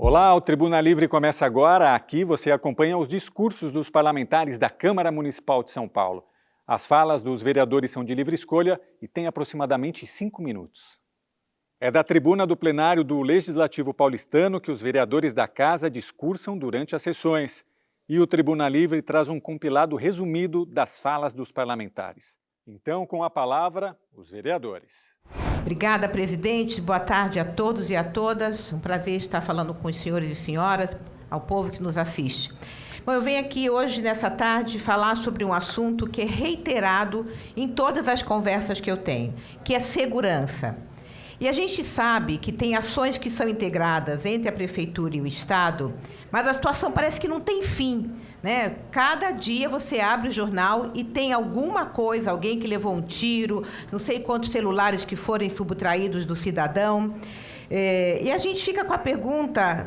Olá, o Tribuna Livre começa agora. Aqui você acompanha os discursos dos parlamentares da Câmara Municipal de São Paulo. As falas dos vereadores são de livre escolha e têm aproximadamente 5 minutos. É da tribuna do plenário do Legislativo paulistano que os vereadores da Casa discursam durante as sessões. E o Tribuna Livre traz um compilado resumido das falas dos parlamentares. Então, com a palavra, os vereadores. Obrigada, presidente. Boa tarde a todos e a todas. Um prazer estar falando com os senhores e senhoras, ao povo que nos assiste. Bom, eu venho aqui hoje, nessa tarde, falar sobre um assunto que é reiterado em todas as conversas que eu tenho, que é segurança. E a gente sabe que tem ações que são integradas entre a Prefeitura e o Estado, mas a situação parece que não tem fim, né? Cada dia você abre o jornal e tem alguma coisa, alguém que levou um tiro, não sei quantos celulares que forem subtraídos do cidadão. E a gente fica com a pergunta,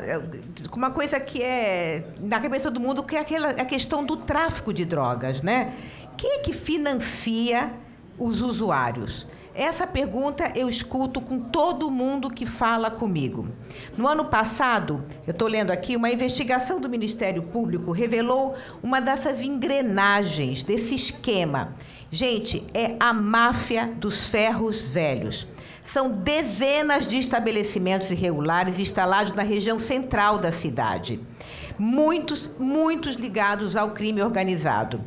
com uma coisa que é na cabeça do mundo, que é a questão do tráfico de drogas, né? Quem é que financia os usuários? Essa pergunta eu escuto com todo mundo que fala comigo. No ano passado, eu estou lendo aqui, uma investigação do Ministério Público revelou uma dessas engrenagens, desse esquema. Gente, é a máfia dos ferros velhos. São dezenas de estabelecimentos irregulares instalados na região central da cidade. Muitos ligados ao crime organizado.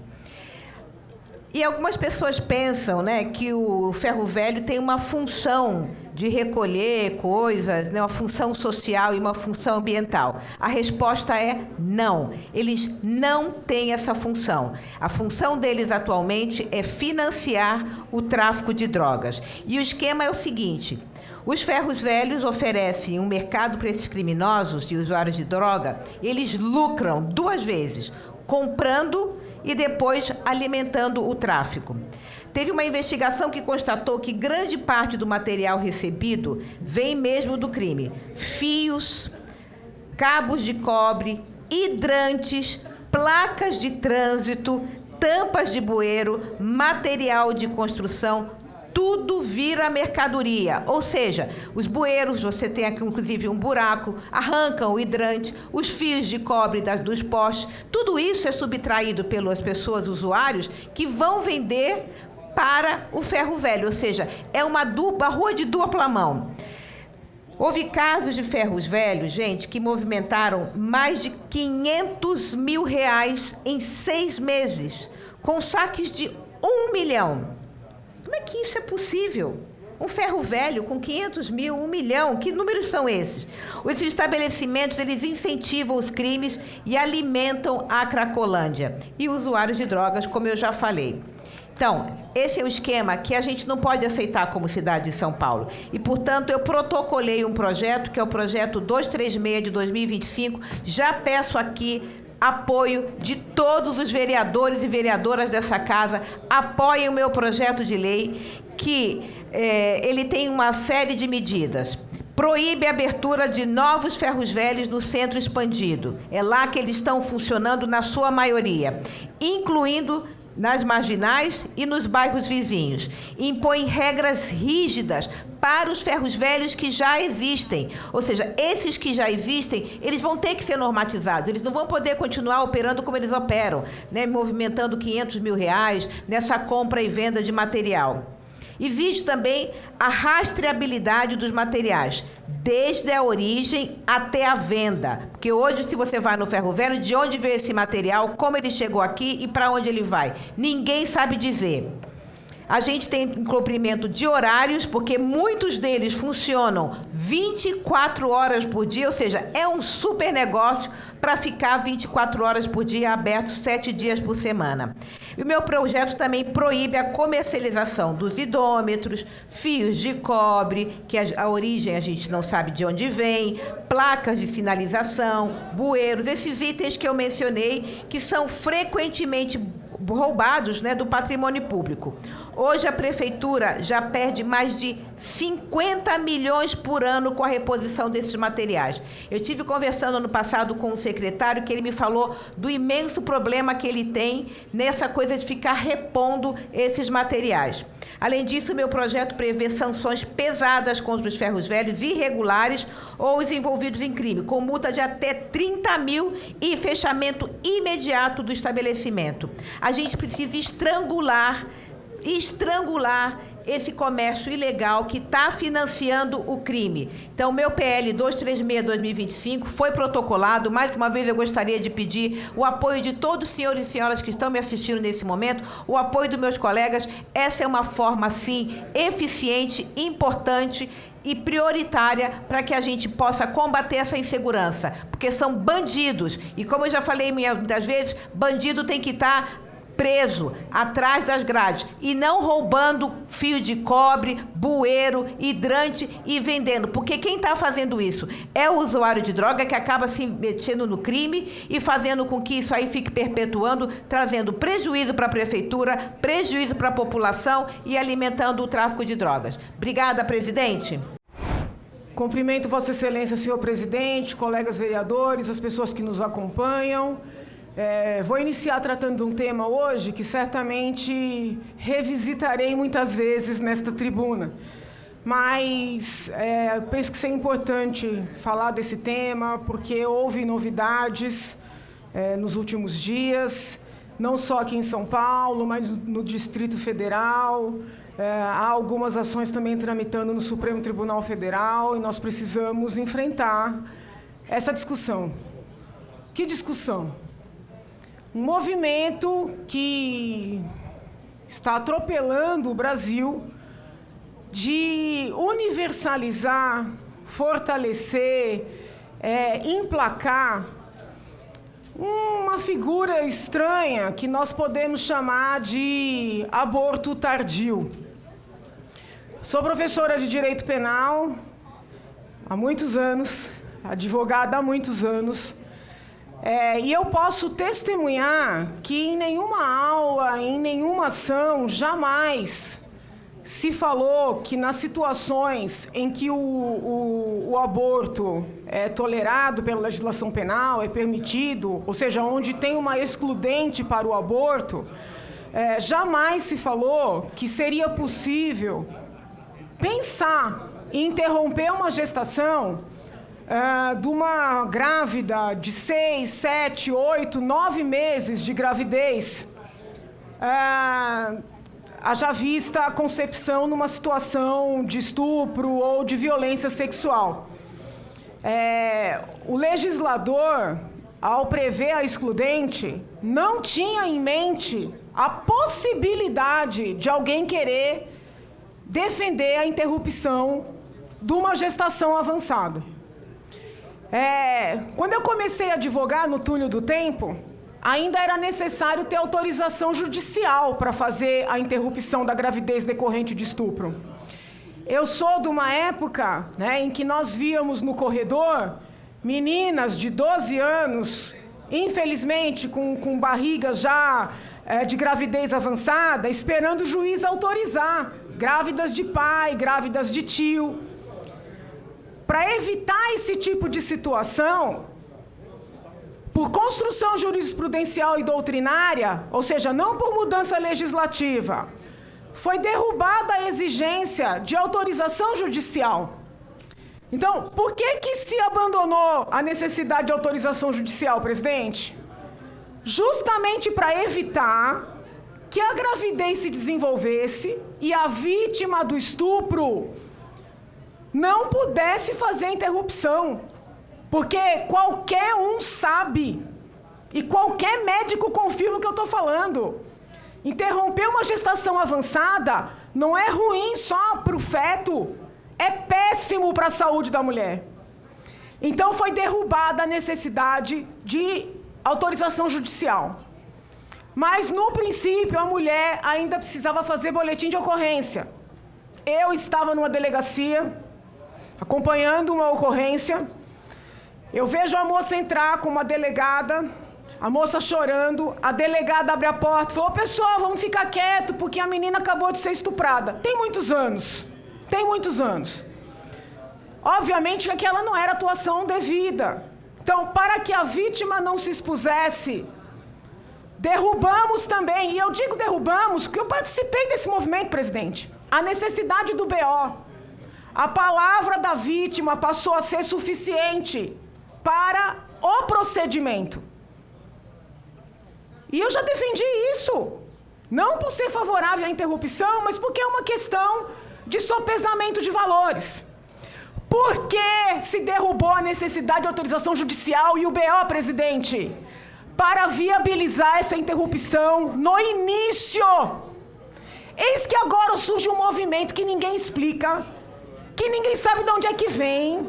E algumas pessoas pensam, né, que o ferro velho tem uma função de recolher coisas, né, uma função social e uma função ambiental. A resposta é não. Eles não têm essa função. A função deles atualmente é financiar o tráfico de drogas. E o esquema é o seguinte: os ferros velhos oferecem um mercado para esses criminosos e usuários de droga. Eles lucram 2 vezes, comprando e depois alimentando o tráfico. Teve uma investigação que constatou que grande parte do material recebido vem mesmo do crime. Fios, cabos de cobre, hidrantes, placas de trânsito, tampas de bueiro, material de construção, tudo vira mercadoria. Ou seja, os bueiros, você tem aqui inclusive um buraco, arrancam o hidrante, os fios de cobre dos postes, tudo isso é subtraído pelas pessoas, usuários, que vão vender para o ferro velho. Ou seja, é uma rua de dupla mão. Houve casos de ferros velhos, gente, que movimentaram mais de R$500 mil em 6 meses, com saques de 1 milhão. Como é que isso é possível? Um ferro velho com 500 mil, 1 milhão, que números são esses? Os estabelecimentos, eles incentivam os crimes e alimentam a Cracolândia. E usuários de drogas, como eu já falei. Então, esse é o esquema que a gente não pode aceitar como cidade de São Paulo. E, portanto, eu protocolei um projeto, que é o projeto 236 de 2025. Já peço aqui apoio de todos os vereadores e vereadoras dessa casa. Apoiem o meu projeto de lei, que ele tem uma série de medidas. Proíbe a abertura de novos ferros velhos no centro expandido. É lá que eles estão funcionando na sua maioria, incluindo nas marginais e nos bairros vizinhos. Impõe regras rígidas para os ferros velhos que já existem. Ou seja, esses que já existem, eles vão ter que ser normatizados. Eles não vão poder continuar operando como eles operam, né, movimentando R$500 mil nessa compra e venda de material. Existe também a rastreabilidade dos materiais, desde a origem até a venda. Porque hoje, se você vai no ferro velho, de onde veio esse material, como ele chegou aqui e para onde ele vai? Ninguém sabe dizer. A gente tem cumprimento de horários, porque muitos deles funcionam 24 horas por dia, ou seja, é um super negócio para ficar 24 horas por dia aberto 7 dias por semana. E o meu projeto também proíbe a comercialização dos idômetros, fios de cobre, que a origem a gente não sabe de onde vem, placas de sinalização, bueiros, esses itens que eu mencionei, que são frequentemente roubados, né, do patrimônio público. Hoje a prefeitura já perde mais de 50 milhões por ano com a reposição desses materiais. Eu estive conversando no passado com um secretário que ele me falou do imenso problema que ele tem nessa coisa de ficar repondo esses materiais. Além disso, meu projeto prevê sanções pesadas contra os ferros velhos irregulares ou os envolvidos em crime, com multa de até 30 mil e fechamento imediato do estabelecimento. A gente precisa estrangular esse comércio ilegal que está financiando o crime. Então, meu PL 236/2025 foi protocolado. Mais uma vez, eu gostaria de pedir o apoio de todos os senhores e senhoras que estão me assistindo nesse momento, o apoio dos meus colegas. Essa é uma forma, sim, eficiente, importante e prioritária para que a gente possa combater essa insegurança, porque são bandidos. E como eu já falei muitas vezes, bandido tem que estar preso atrás das grades e não roubando fio de cobre, bueiro, hidrante e vendendo, porque quem está fazendo isso é o usuário de droga que acaba se metendo no crime e fazendo com que isso aí fique perpetuando, trazendo prejuízo para a prefeitura, prejuízo para a população e alimentando o tráfico de drogas. Obrigada, presidente. Cumprimento Vossa Excelência, senhor presidente, colegas vereadores, as pessoas que nos acompanham. Vou iniciar tratando de um tema hoje que certamente revisitarei muitas vezes nesta tribuna. Mas penso que é importante falar desse tema porque houve novidades nos últimos dias, não só aqui em São Paulo, mas no Distrito Federal. Há algumas ações também tramitando no Supremo Tribunal Federal e nós precisamos enfrentar essa discussão. Que discussão? Um movimento que está atropelando o Brasil de universalizar, fortalecer, emplacar uma figura estranha que nós podemos chamar de aborto tardio. Sou professora de Direito Penal há muitos anos, advogada há muitos anos, e eu posso testemunhar que em nenhuma aula, em nenhuma ação, jamais se falou que nas situações em que o aborto é tolerado pela legislação penal, é permitido, ou seja, onde tem uma excludente para o aborto, jamais se falou que seria possível pensar em interromper uma gestação de uma grávida de 6, 7, 8, 9 meses de gravidez, haja vista a concepção numa situação de estupro ou de violência sexual. O legislador, ao prever a excludente, não tinha em mente a possibilidade de alguém querer defender a interrupção de uma gestação avançada. Quando eu comecei a advogar no túnel do tempo, ainda era necessário ter autorização judicial para fazer a interrupção da gravidez decorrente de estupro. Eu sou de uma época, em que nós víamos no corredor meninas de 12 anos, infelizmente com barrigas já de gravidez avançada, esperando o juiz autorizar, grávidas de pai, grávidas de tio. Para evitar esse tipo de situação, por construção jurisprudencial e doutrinária, ou seja, não por mudança legislativa, foi derrubada a exigência de autorização judicial. Então, por que se abandonou a necessidade de autorização judicial, presidente? Justamente para evitar que a gravidez se desenvolvesse e a vítima do estupro não pudesse fazer a interrupção. Porque qualquer um sabe, e qualquer médico confirma o que eu estou falando. Interromper uma gestação avançada não é ruim só para o feto, é péssimo para a saúde da mulher. Então foi derrubada a necessidade de autorização judicial. Mas, no princípio, a mulher ainda precisava fazer boletim de ocorrência. Eu estava numa delegacia, acompanhando uma ocorrência. Eu vejo a moça entrar com uma delegada, A moça chorando, a delegada abre a porta e falou: pessoal, vamos ficar quieto porque a menina acabou de ser estuprada. Tem muitos anos. Obviamente que aquela não era atuação devida. Então, para que a vítima não se expusesse, derrubamos também, e eu digo derrubamos porque eu participei desse movimento, presidente, a necessidade do BO. A palavra da vítima passou a ser suficiente para o procedimento. E eu já defendi isso, não por ser favorável à interrupção, mas porque é uma questão de sopesamento de valores. Por que se derrubou a necessidade de autorização judicial e o BO, presidente? Para viabilizar essa interrupção no início. Eis que agora surge um movimento que ninguém explica, que ninguém sabe de onde é que vem,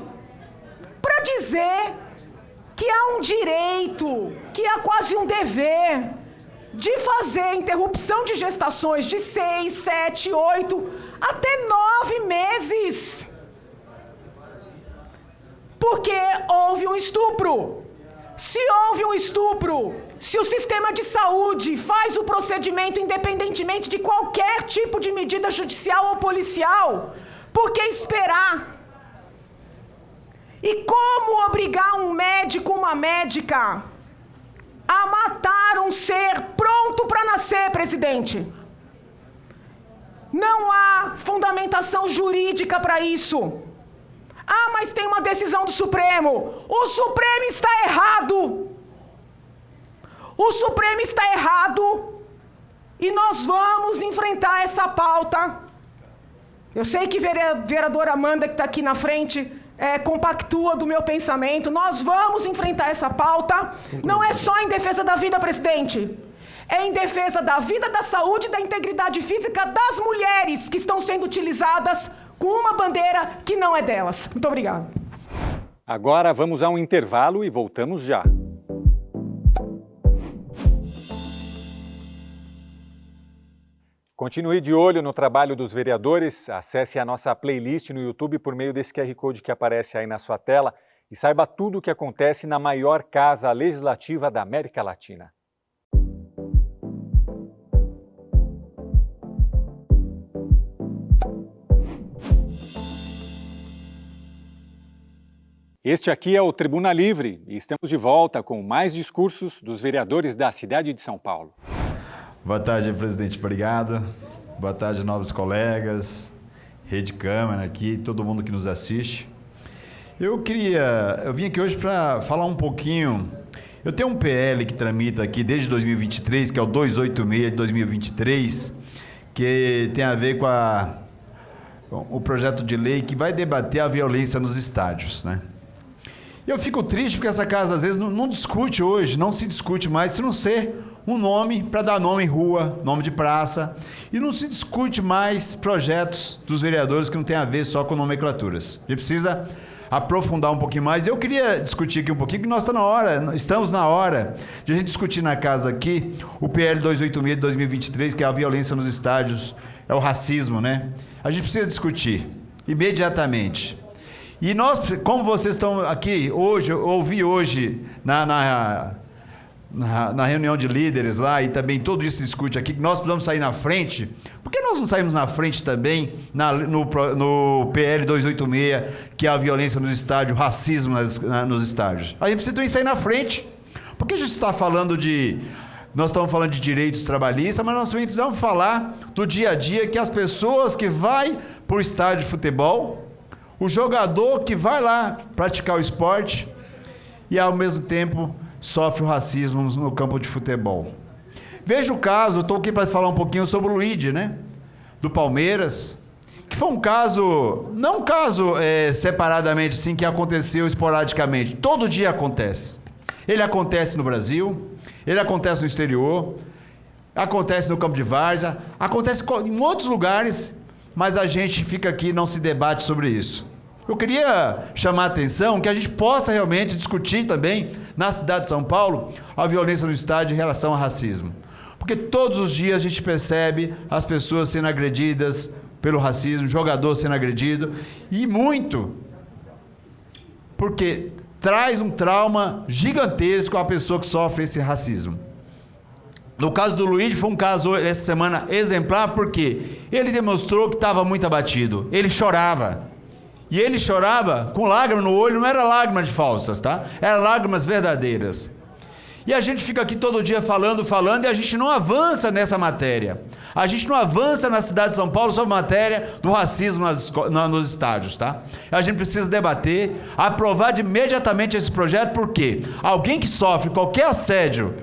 para dizer que há um direito, que há quase um dever de fazer interrupção de gestações de 6, 7, 8, até 9 meses. Porque houve um estupro. Se houve um estupro, se o sistema de saúde faz o procedimento independentemente de qualquer tipo de medida judicial ou policial, por que esperar? E como obrigar um médico, uma médica, a matar um ser pronto para nascer, presidente? Não há fundamentação jurídica para isso. Ah, mas tem uma decisão do Supremo. O Supremo está errado. O Supremo está errado. E nós vamos enfrentar essa pauta. Eu sei que a vereadora Amanda, que está aqui na frente, compactua do meu pensamento. Nós vamos enfrentar essa pauta. Não é só em defesa da vida, presidente. É em defesa da vida, da saúde e da integridade física das mulheres que estão sendo utilizadas com uma bandeira que não é delas. Muito obrigado. Agora vamos a um intervalo e voltamos já. Continue de olho no trabalho dos vereadores, acesse a nossa playlist no YouTube por meio desse QR Code que aparece aí na sua tela e saiba tudo o que acontece na maior casa legislativa da América Latina. Este aqui é o Tribuna Livre e estamos de volta com mais discursos dos vereadores da cidade de São Paulo. Boa tarde, presidente. Obrigado. Boa tarde, novos colegas, Rede Câmara aqui, todo mundo que nos assiste. Eu vim aqui hoje para falar um pouquinho. Eu tenho um PL que tramita aqui desde 2023, que é o 286 de 2023, que tem a ver com o projeto de lei que vai debater a violência nos estádios, né? Eu fico triste porque essa casa às vezes não discute hoje, não se discute mais, se não ser um nome para dar nome em rua, nome de praça, e não se discute mais projetos dos vereadores que não tem a ver só com nomenclaturas. A gente precisa aprofundar um pouquinho mais. Eu queria discutir aqui um pouquinho, que nós estamos na hora de a gente discutir na casa aqui o PL 286 de 2023, que é a violência nos estádios, é o racismo, né? A gente precisa discutir imediatamente. E nós, como vocês estão aqui hoje, eu ouvi hoje na reunião de líderes lá, e também todo isso se discute aqui, que nós precisamos sair na frente. Por que nós não saímos na frente também no PL 286, que é a violência nos estádios, o racismo nos estádios? A gente precisa também sair na frente. Porque a gente está falando nós estamos falando de direitos trabalhistas, mas nós também precisamos falar do dia a dia, que as pessoas que vão para o estádio de futebol, o jogador que vai lá praticar o esporte e ao mesmo tempo sofre o racismo no campo de futebol. Veja o caso, estou aqui para falar um pouquinho sobre o Luigi, né? Do Palmeiras, que foi um caso, não um caso separadamente, assim, que aconteceu esporadicamente. Todo dia acontece. Ele acontece no Brasil, ele acontece no exterior, acontece no campo de várzea, acontece em outros lugares, mas a gente fica aqui e não se debate sobre isso. Eu queria chamar a atenção que a gente possa realmente discutir também, na cidade de São Paulo, a violência no estádio em relação ao racismo. Porque todos os dias a gente percebe as pessoas sendo agredidas pelo racismo, jogador sendo agredido, e muito. Porque traz um trauma gigantesco à pessoa que sofre esse racismo. No caso do Luiz, foi um caso essa semana exemplar, porque ele demonstrou que estava muito abatido. Ele chorava. E ele chorava com lágrimas no olho, não era lágrimas falsas, tá? Eram lágrimas verdadeiras. E a gente fica aqui todo dia falando, e a gente não avança nessa matéria. A gente não avança na cidade de São Paulo sobre a matéria do racismo nos estádios, tá? A gente precisa debater, aprovar imediatamente esse projeto, porque alguém que sofre qualquer assédio,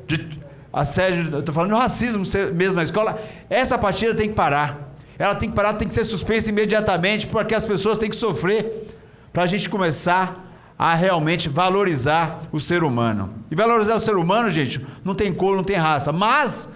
eu estou falando do racismo mesmo na escola, essa partida tem que parar. Ela tem que parar, tem que ser suspensa imediatamente, porque as pessoas têm que sofrer, para a gente começar a realmente valorizar o ser humano. E valorizar o ser humano, gente, não tem cor, não tem raça, mas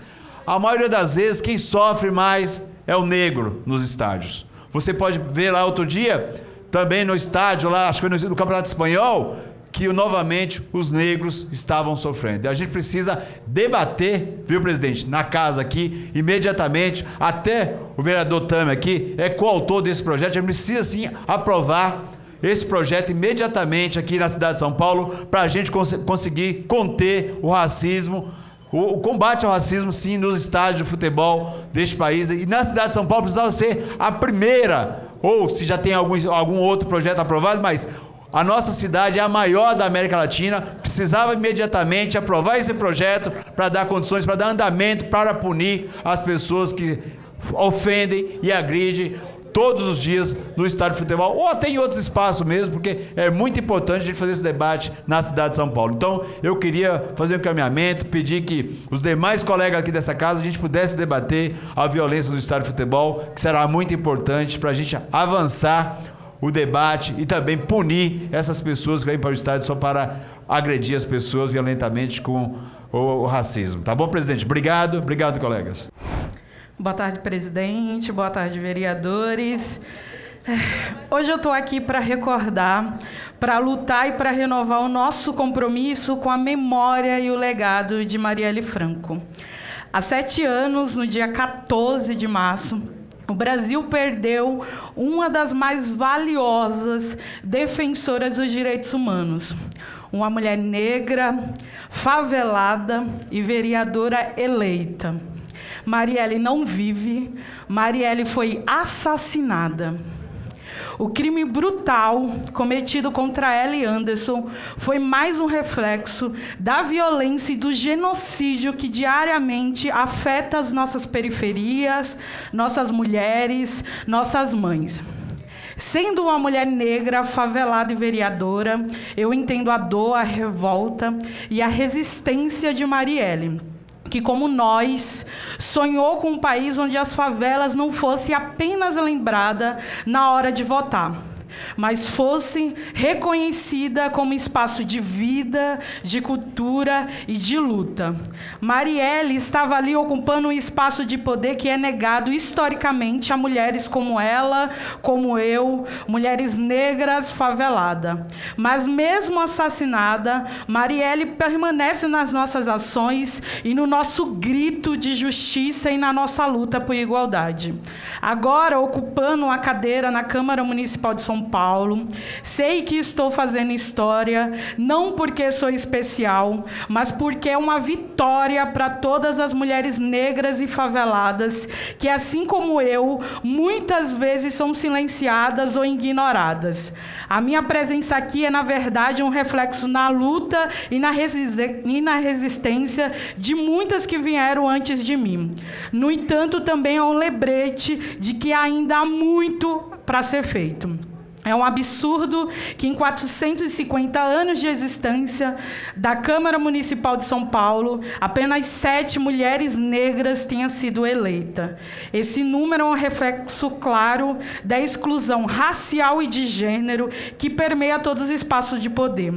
a maioria das vezes quem sofre mais é o negro nos estádios. Você pode ver lá outro dia, também no estádio, lá, acho que foi no Campeonato Espanhol, que novamente os negros estavam sofrendo. E a gente precisa debater, viu, presidente, na casa aqui, imediatamente, até o vereador Tami aqui é coautor desse projeto, a gente precisa sim aprovar esse projeto imediatamente aqui na cidade de São Paulo, para a gente conseguir conter o racismo, o combate ao racismo, sim, nos estádios de futebol deste país. E na cidade de São Paulo precisava ser a primeira, ou se já tem algum outro projeto aprovado, mas a nossa cidade é a maior da América Latina, precisava imediatamente aprovar esse projeto para dar condições, para dar andamento, para punir as pessoas que ofendem e agridem todos os dias no estádio de futebol, ou até em outros espaços mesmo, porque é muito importante a gente fazer esse debate na cidade de São Paulo. Então, eu queria fazer um encaminhamento, pedir que os demais colegas aqui dessa casa, a gente pudesse debater a violência no estádio de futebol, que será muito importante para a gente avançar o debate e também punir essas pessoas que vêm para o estádio só para agredir as pessoas violentamente com o racismo. Tá bom, presidente? Obrigado, colegas. Boa tarde, presidente. Boa tarde, vereadores. Hoje eu estou aqui para recordar, para lutar e para renovar o nosso compromisso com a memória e o legado de Marielle Franco. Há 7 anos, no dia 14 de março, o Brasil perdeu uma das mais valiosas defensoras dos direitos humanos. Uma mulher negra, favelada e vereadora eleita. Marielle não vive, Marielle foi assassinada. O crime brutal cometido contra ela e Anderson foi mais um reflexo da violência e do genocídio que diariamente afeta as nossas periferias, nossas mulheres, nossas mães. Sendo uma mulher negra, favelada e vereadora, eu entendo a dor, a revolta e a resistência de Marielle, que, como nós, sonhou com um país onde as favelas não fossem apenas lembradas na hora de votar, mas fosse reconhecida como espaço de vida, de cultura e de luta. Marielle estava ali ocupando um espaço de poder que é negado historicamente a mulheres como ela, como eu, mulheres negras faveladas. Mas mesmo assassinada, Marielle permanece nas nossas ações e no nosso grito de justiça e na nossa luta por igualdade. Agora, ocupando uma cadeira na Câmara Municipal de São Paulo, sei que estou fazendo história, não porque sou especial, mas porque é uma vitória para todas as mulheres negras e faveladas, que, assim como eu, muitas vezes são silenciadas ou ignoradas. A minha presença aqui é, na verdade, um reflexo na luta e na resistência de muitas que vieram antes de mim. No entanto, também é um lembrete de que ainda há muito para ser feito. É um absurdo que em 450 anos de existência da Câmara Municipal de São Paulo, apenas 7 mulheres negras tenham sido eleitas. Esse número é um reflexo claro da exclusão racial e de gênero que permeia todos os espaços de poder.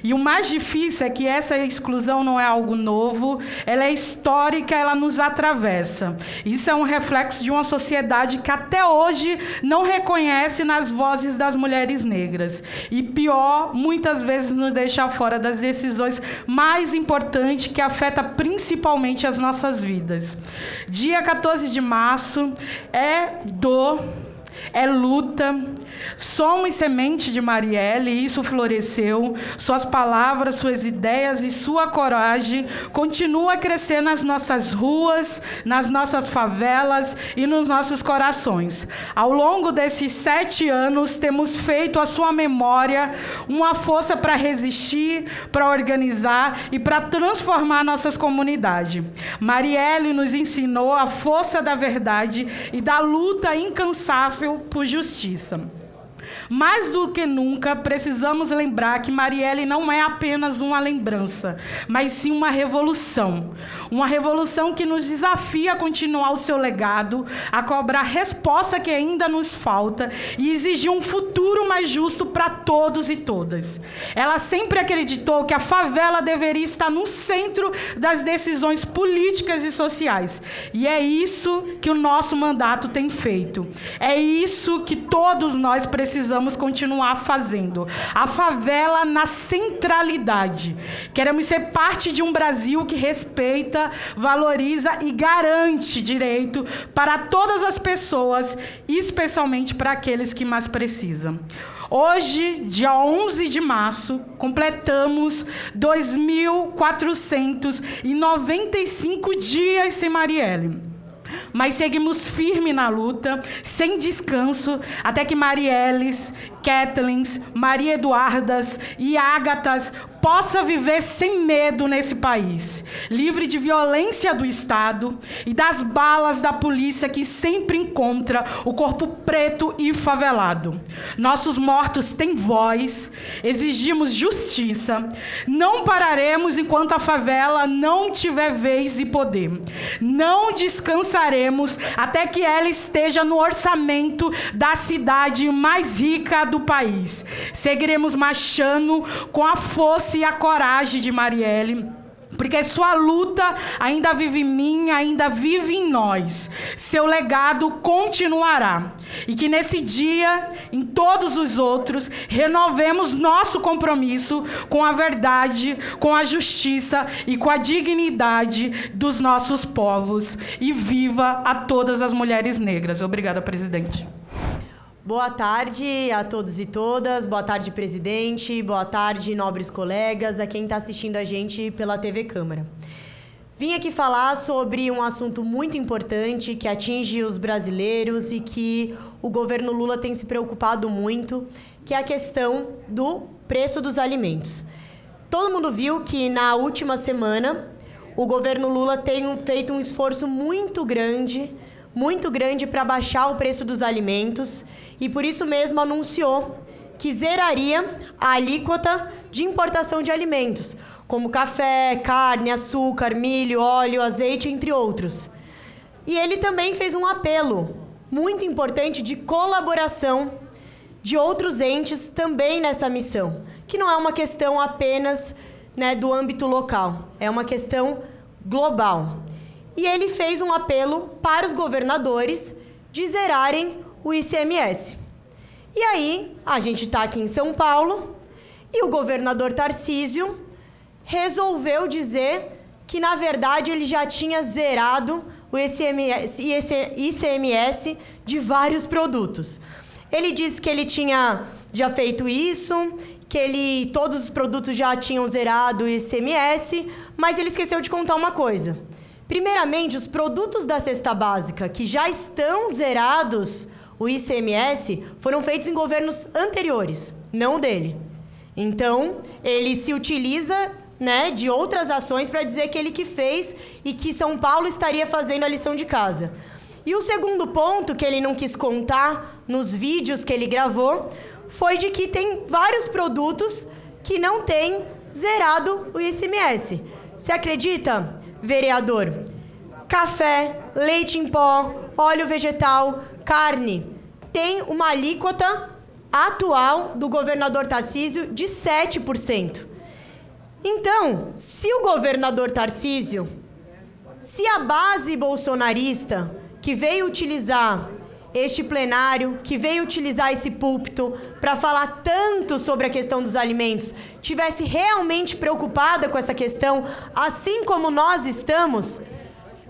E o mais difícil é que essa exclusão não é algo novo, ela é histórica, ela nos atravessa. Isso é um reflexo de uma sociedade que até hoje não reconhece nas vozes das mulheres negras. E pior, muitas vezes nos deixa fora das decisões mais importantes que afetam principalmente as nossas vidas. Dia 14 de março é dor, é luta, Somos semente de Marielle e isso floresceu. Suas palavras, suas ideias e sua coragem continuam a crescer nas nossas ruas, nas nossas favelas e nos nossos corações. Ao longo desses 7 anos, temos feito a sua memória uma força para resistir, para organizar e para transformar nossas comunidades. Marielle nos ensinou a força da verdade e da luta incansável por justiça. Mais do que nunca, precisamos lembrar que Marielle não é apenas uma lembrança, mas sim uma revolução. Uma revolução que nos desafia a continuar o seu legado, a cobrar a resposta que ainda nos falta e exigir um futuro mais justo para todos e todas. Ela sempre acreditou que a favela deveria estar no centro das decisões políticas e sociais. E é isso que o nosso mandato tem feito. É isso que todos nós precisamos continuar fazendo. A favela na centralidade. Queremos ser parte de um Brasil que respeita, valoriza e garante direito para todas as pessoas, especialmente para aqueles que mais precisam. Hoje, dia 11 de março, completamos 2.495 dias sem Marielle. Mas seguimos firme na luta, sem descanso, até que Marielles, Kathleens, Maria Eduardas e Ágatas possa viver sem medo nesse país, livre de violência do Estado e das balas da polícia que sempre encontra o corpo preto e favelado. Nossos mortos têm voz, exigimos justiça, não pararemos enquanto a favela não tiver vez e poder. Não descansaremos até que ela esteja no orçamento da cidade mais rica do país. Seguiremos marchando com a força e a coragem de Marielle, porque sua luta ainda vive em mim, ainda vive em nós. Seu legado continuará. E que nesse dia, em todos os outros, renovemos nosso compromisso com a verdade, com a justiça e com a dignidade dos nossos povos. E viva a todas as mulheres negras. Obrigada, presidente. Boa tarde a todos e todas, boa tarde, presidente, boa tarde, nobres colegas, a quem está assistindo a gente pela TV Câmara. Vim aqui falar sobre um assunto muito importante que atinge os brasileiros e que o governo Lula tem se preocupado muito, que é a questão do preço dos alimentos. Todo mundo viu que na última semana o governo Lula tem feito um esforço muito grande para baixar o preço dos alimentos e por isso mesmo anunciou que zeraria a alíquota de importação de alimentos, como café, carne, açúcar, milho, óleo, azeite, entre outros. E ele também fez um apelo muito importante de colaboração de outros entes também nessa missão, que não é uma questão apenas, do âmbito local, é uma questão global. E ele fez um apelo para os governadores de zerarem o ICMS. E aí, a gente está aqui em São Paulo e o governador Tarcísio resolveu dizer que, na verdade, ele já tinha zerado o ICMS de vários produtos. Ele disse que ele tinha já feito isso, que todos os produtos já tinham zerado o ICMS, mas ele esqueceu de contar uma coisa. Primeiramente, os produtos da cesta básica que já estão zerados o ICMS foram feitos em governos anteriores, não dele. Então, ele se utiliza, de outras ações para dizer que ele que fez e que São Paulo estaria fazendo a lição de casa. E o segundo ponto que ele não quis contar nos vídeos que ele gravou foi de que tem vários produtos que não têm zerado o ICMS. Você acredita, vereador? Café, leite em pó, óleo vegetal, carne, tem uma alíquota atual do governador Tarcísio de 7%. Então, se o governador Tarcísio, se a base bolsonarista que veio utilizar este plenário, que veio utilizar esse púlpito para falar tanto sobre a questão dos alimentos, tivesse realmente preocupada com essa questão, assim como nós estamos,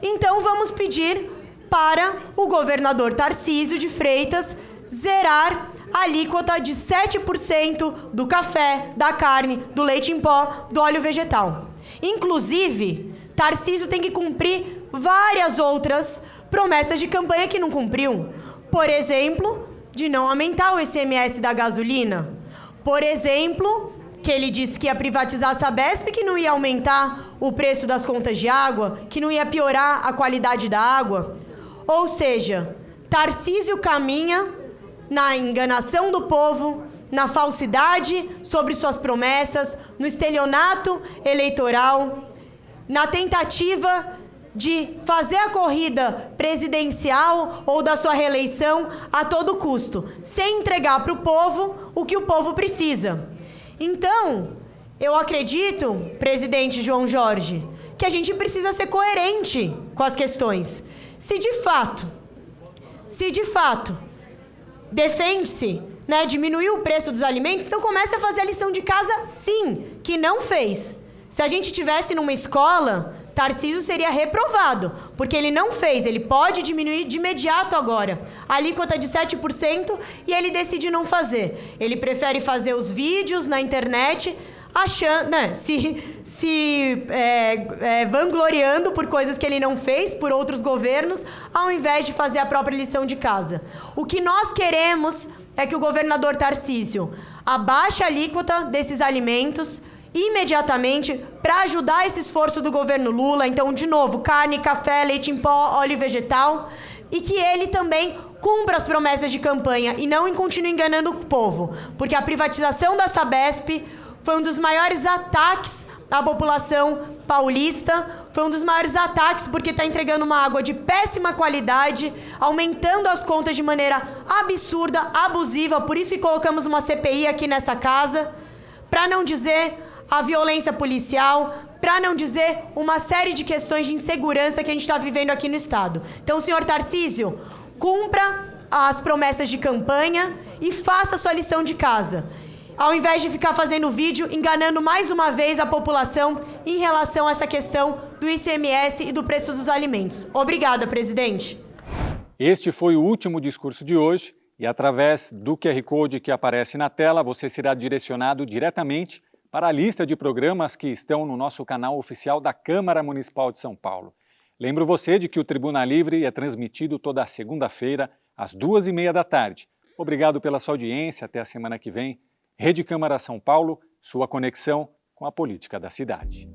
então vamos pedir para o governador Tarcísio de Freitas zerar alíquota de 7% do café, da carne, do leite em pó, do óleo vegetal. Inclusive, Tarcísio tem que cumprir várias outras promessas de campanha que não cumpriu. Por exemplo, de não aumentar o ICMS da gasolina. Por exemplo, que ele disse que ia privatizar a Sabesp, que não ia aumentar o preço das contas de água, que não ia piorar a qualidade da água. Ou seja, Tarcísio caminha na enganação do povo, na falsidade sobre suas promessas, no estelionato eleitoral, na tentativa de fazer a corrida presidencial ou da sua reeleição a todo custo, sem entregar para o povo o que o povo precisa. Então, eu acredito, presidente João Jorge, que a gente precisa ser coerente com as questões. Se de fato defende-se, diminuir o preço dos alimentos, então comece a fazer a lição de casa, sim, que não fez. Se a gente tivesse numa escola, Tarcísio seria reprovado, porque ele não fez, ele pode diminuir de imediato agora a alíquota de 7% e ele decide não fazer. Ele prefere fazer os vídeos na internet, achando, vangloriando por coisas que ele não fez, por outros governos, ao invés de fazer a própria lição de casa. O que nós queremos é que o governador Tarcísio abaixe a alíquota desses alimentos imediatamente para ajudar esse esforço do governo Lula. Então, de novo, carne, café, leite em pó, óleo vegetal, e que ele também cumpra as promessas de campanha e não continue enganando o povo, porque a privatização da Sabesp foi um dos maiores ataques à população paulista, foi um dos maiores ataques porque está entregando uma água de péssima qualidade, aumentando as contas de maneira absurda, abusiva, por isso que colocamos uma CPI aqui nessa casa, para não dizer a violência policial, para não dizer uma série de questões de insegurança que a gente está vivendo aqui no Estado. Então, senhor Tarcísio, cumpra as promessas de campanha e faça a sua lição de casa, ao invés de ficar fazendo vídeo, enganando mais uma vez a população em relação a essa questão do ICMS e do preço dos alimentos. Obrigada, presidente. Este foi o último discurso de hoje e, através do QR Code que aparece na tela, você será direcionado diretamente para a lista de programas que estão no nosso canal oficial da Câmara Municipal de São Paulo. Lembro você de que o Tribuna Livre é transmitido toda segunda-feira, às 14h30 da tarde. Obrigado pela sua audiência, até a semana que vem. Rede Câmara São Paulo, sua conexão com a política da cidade.